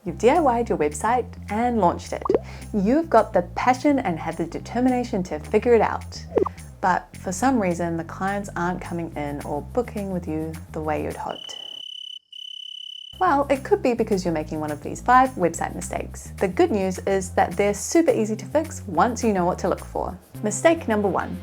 You've DIY'd your website and launched it. You've got the passion and had the determination to figure it out. But for some reason, the clients aren't coming in or booking with you the way you'd hoped. Well, it could be because you're making one of these 5 website mistakes. The good news is that they're super easy to fix once you know what to look for. Mistake number 1.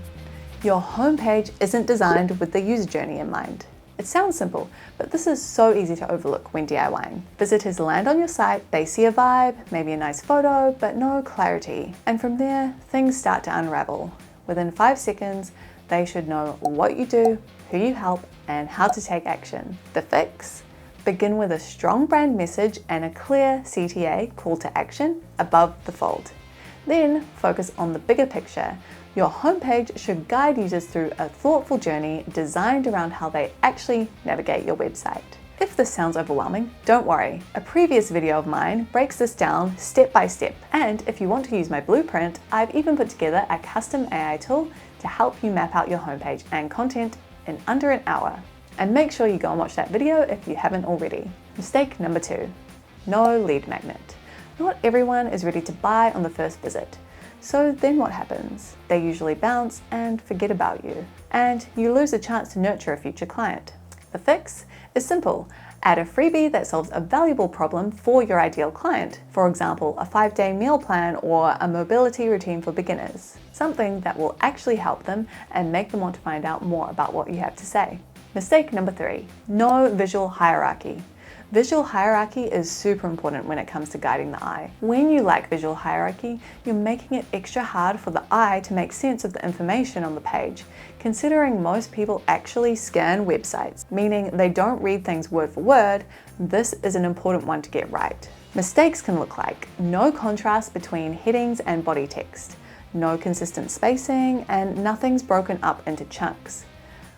Your homepage isn't designed with the user journey in mind. It sounds simple, but this is so easy to overlook when DIYing. Visitors land on your site, they see a vibe, maybe a nice photo, but no clarity. And from there, things start to unravel. Within 5 seconds, they should know what you do, who you help, and how to take action. The fix? Begin with a strong brand message and a clear CTA, call to action, above the fold. Then focus on the bigger picture. Your homepage should guide users through a thoughtful journey designed around how they actually navigate your website. If this sounds overwhelming, don't worry. A previous video of mine breaks this down step by step. And if you want to use my blueprint, I've even put together a custom AI tool to help you map out your homepage and content in under an hour. And make sure you go and watch that video if you haven't already. Mistake number 2, no lead magnet. Not everyone is ready to buy on the first visit. So then what happens? They usually bounce and forget about you, and you lose a chance to nurture a future client. The fix is simple. Add a freebie that solves a valuable problem for your ideal client. For example, a 5-day meal plan or a mobility routine for beginners. Something that will actually help them and make them want to find out more about what you have to say. Mistake number 3, no visual hierarchy. Visual hierarchy is super important when it comes to guiding the eye. When you lack visual hierarchy, you're making it extra hard for the eye to make sense of the information on the page, considering most people actually scan websites, meaning they don't read things word for word. This is an important one to get right. Mistakes can look like no contrast between headings and body text, no consistent spacing, and nothing's broken up into chunks.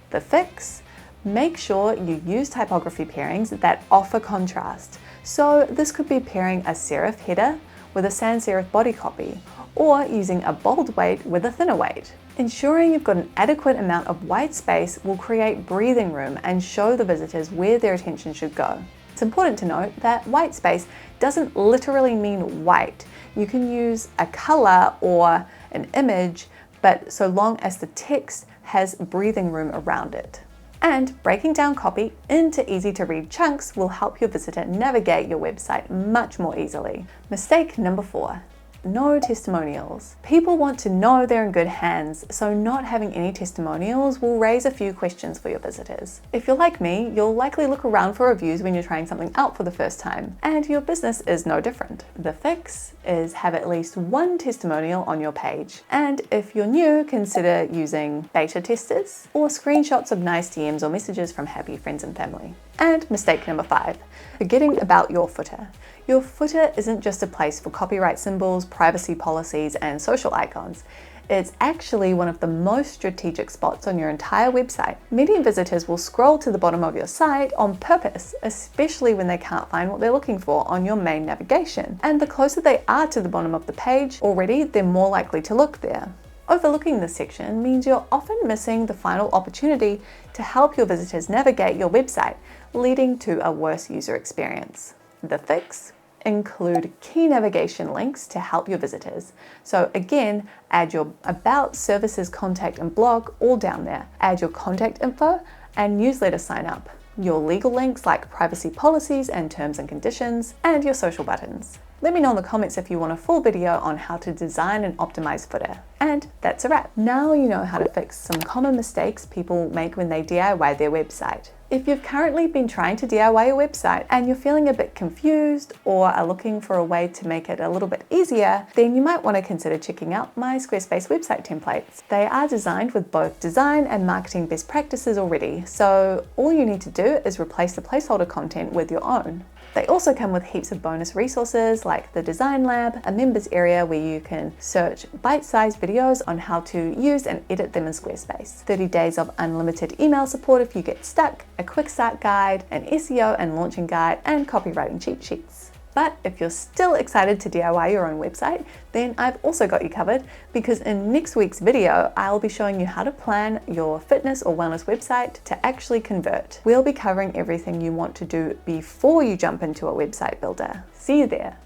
The fix? Make sure you use typography pairings that offer contrast. So this could be pairing a serif header with a sans serif body copy, or using a bold weight with a thinner weight. Ensuring you've got an adequate amount of white space will create breathing room and show the visitors where their attention should go. It's important to note that white space doesn't literally mean white. You can use a color or an image, but so long as the text has breathing room around it. And breaking down copy into easy to read chunks will help your visitor navigate your website much more easily. Mistake number 4, no testimonials. People want to know they're in good hands, so not having any testimonials will raise a few questions for your visitors. If you're like me, you'll likely look around for reviews when you're trying something out for the first time, and your business is no different. The fix is have at least 1 testimonial on your page. And if you're new, consider using beta testers or screenshots of nice DMs or messages from happy friends and family. And mistake number 5, forgetting about your footer. Your footer isn't just a place for copyright symbols, privacy policies, and social icons. It's actually one of the most strategic spots on your entire website. Many visitors will scroll to the bottom of your site on purpose, especially when they can't find what they're looking for on your main navigation. And the closer they are to the bottom of the page already, they're more likely to look there. Overlooking this section means you're often missing the final opportunity to help your visitors navigate your website, leading to a worse user experience. The fix? Include key navigation links to help your visitors. So again, add your about, services, contact, and blog all down there. Add your contact info and newsletter sign up, your legal links like privacy policies and terms and conditions, and your social buttons. Let me know in the comments if you want a full video on how to design and optimize footer. And that's a wrap. Now you know how to fix some common mistakes people make when they DIY their website. If you've currently been trying to DIY your website and you're feeling a bit confused or are looking for a way to make it a little bit easier, then you might want to consider checking out my Squarespace website templates. They are designed with both design and marketing best practices already, so all you need to do is replace the placeholder content with your own. They also come with heaps of bonus resources like the Design Lab, a members area where you can search bite-sized videos on how to use and edit them in Squarespace, 30 days of unlimited email support if you get stuck, a quick start guide, an SEO and launching guide, and copywriting cheat sheets. But if you're still excited to DIY your own website, then I've also got you covered, because in next week's video, I'll be showing you how to plan your fitness or wellness website to actually convert. We'll be covering everything you want to do before you jump into a website builder. See you there.